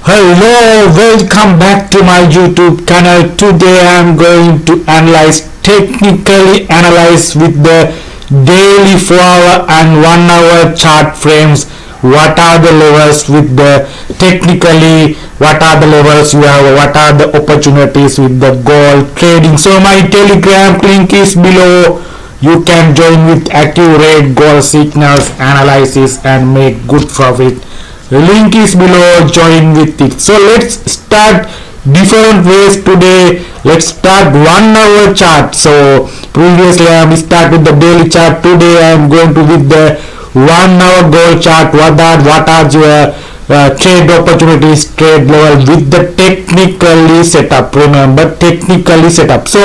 Hello, welcome back to my YouTube channel. Today I am going to technically analyze with the daily 4-hour and 1-hour chart frames. What are the levels with the technically? What are the levels you have? What are the opportunities with the gold trading? So my Telegram link is below. You can join with active rate gold signals analysis and make good profit. The link is below, join with it. So let's start different ways today. Let's start 1-hour chart. So previously I am start with the daily chart. Today I am going to with the 1-hour gold chart. What are your trade opportunities, trade level with the technically setup. Remember, technically setup. So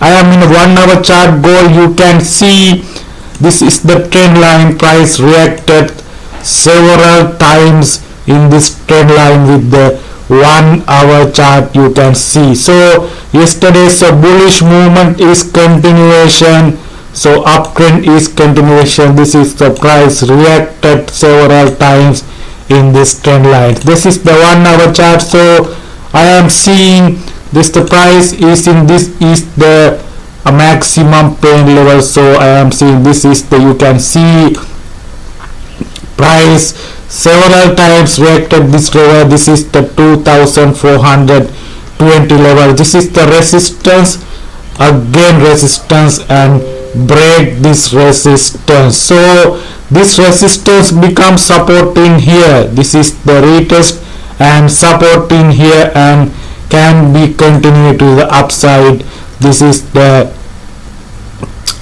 I am in a 1-hour chart gold. You can see this is the trend line. Price reacted several times in this trend line with the 1-hour chart. You can see, so yesterday's bullish movement is continuation, so uptrend is continuation. This is the price reacted several times in this trend line. This is the 1-hour chart. So I am seeing this, the price is in this is the maximum pain level. So I am seeing this is the, you can see price several times reacted this level. This is the 2420 level. This is the resistance, again resistance, and break this resistance. So this resistance becomes support in here. This is the retest and support in here and can be continued to the upside. This is the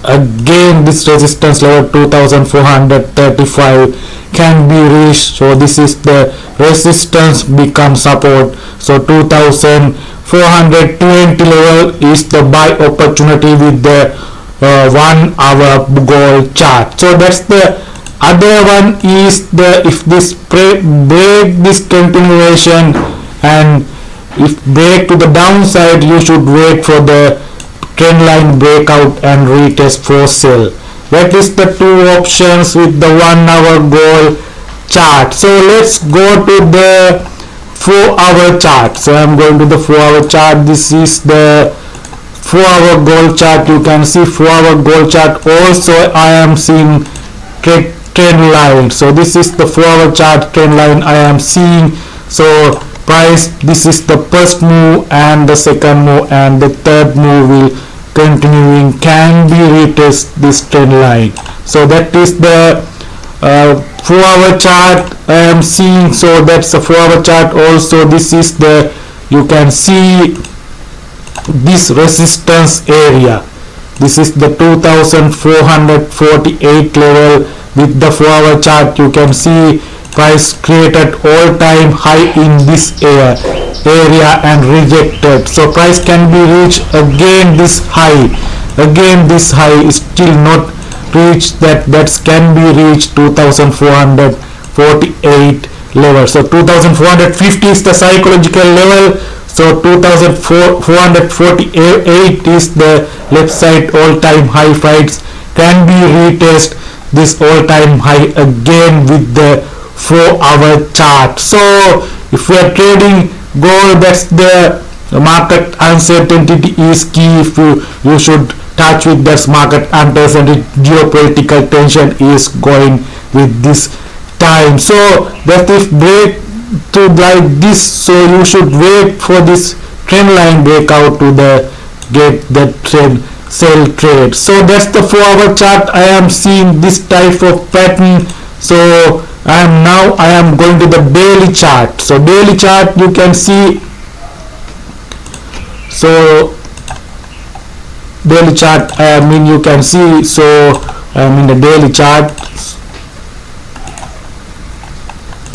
again this resistance level 2435 can be reached. So this is the resistance becomes support. So 2420 level is the buy opportunity with the 1-hour gold chart. So that's the other one is the, if this break this continuation and if break to the downside, you should wait for the trend line breakout and retest for sell. That is the two options with the 1-hour gold chart. So let's go to the 4-hour chart. So I'm going to the 4-hour chart. This is the 4-hour gold chart. You can see 4-hour gold chart. Also I am seeing trend line. So this is the 4-hour chart trend line I am seeing. So price, this is the first move and the second move and the third move will continuing can be retest this trend line. So that is the 4-hour chart I am seeing. So that's the 4-hour chart. Also this is the, you can see this resistance area. This is the 2448 level with the 4-hour chart. You can see price created all-time high in this area and rejected. So price can be reached again this high. Again this high is still not reached. That can be reached 2448 level. So 2450 is the psychological level. So 2448 is the left side all-time high. Price can be retest this all-time high again with the 4-hour chart. So if we are trading gold, that's the market uncertainty is key. If you should touch with this market uncertainty, geopolitical tension is going with this time. So that if break to like this, so you should wait for this trend line breakout to the get the trend sell trade. So that's the 4-hour chart. I am seeing this type of pattern. So I am going to the daily chart. So daily chart you can see. So daily chart you can see. So I am in the daily chart.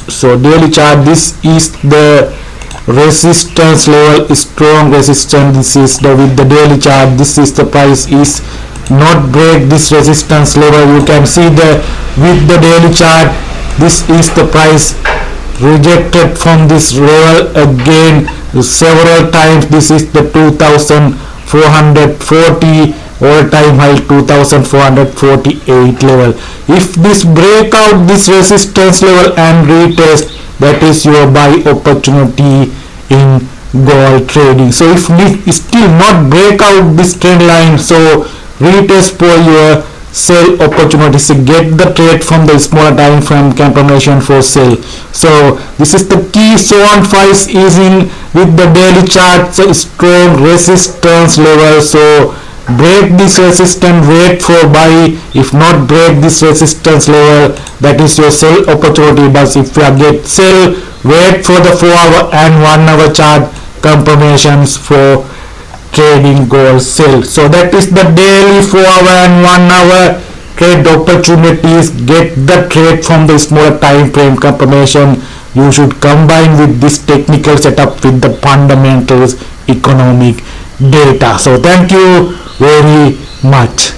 So daily chart, this is the resistance level, strong resistance. This is the with the daily chart. This is the price is not break this resistance level. You can see the with the daily chart. This is the price rejected from this level again several times. This is the 2440 all-time high 2448 level. If this break out this resistance level and retest, that is your buy opportunity in gold trading. So if we still not break out this trend line, so retest for your sell opportunities, get the trade from the smaller time frame confirmation for sell. So this is the key. Zone 5 is in with the daily chart, so strong resistance level. So break this resistance, wait for buy. If not break this resistance level, that is your sell opportunity. But if you get sell, wait for the 4-hour and 1-hour chart confirmations for trading gold sell. So that is the daily 4-hour and 1-hour trade opportunities. Get the trade from the smaller time frame confirmation. You should combine with this technical setup with the fundamentals economic data. So thank you very much.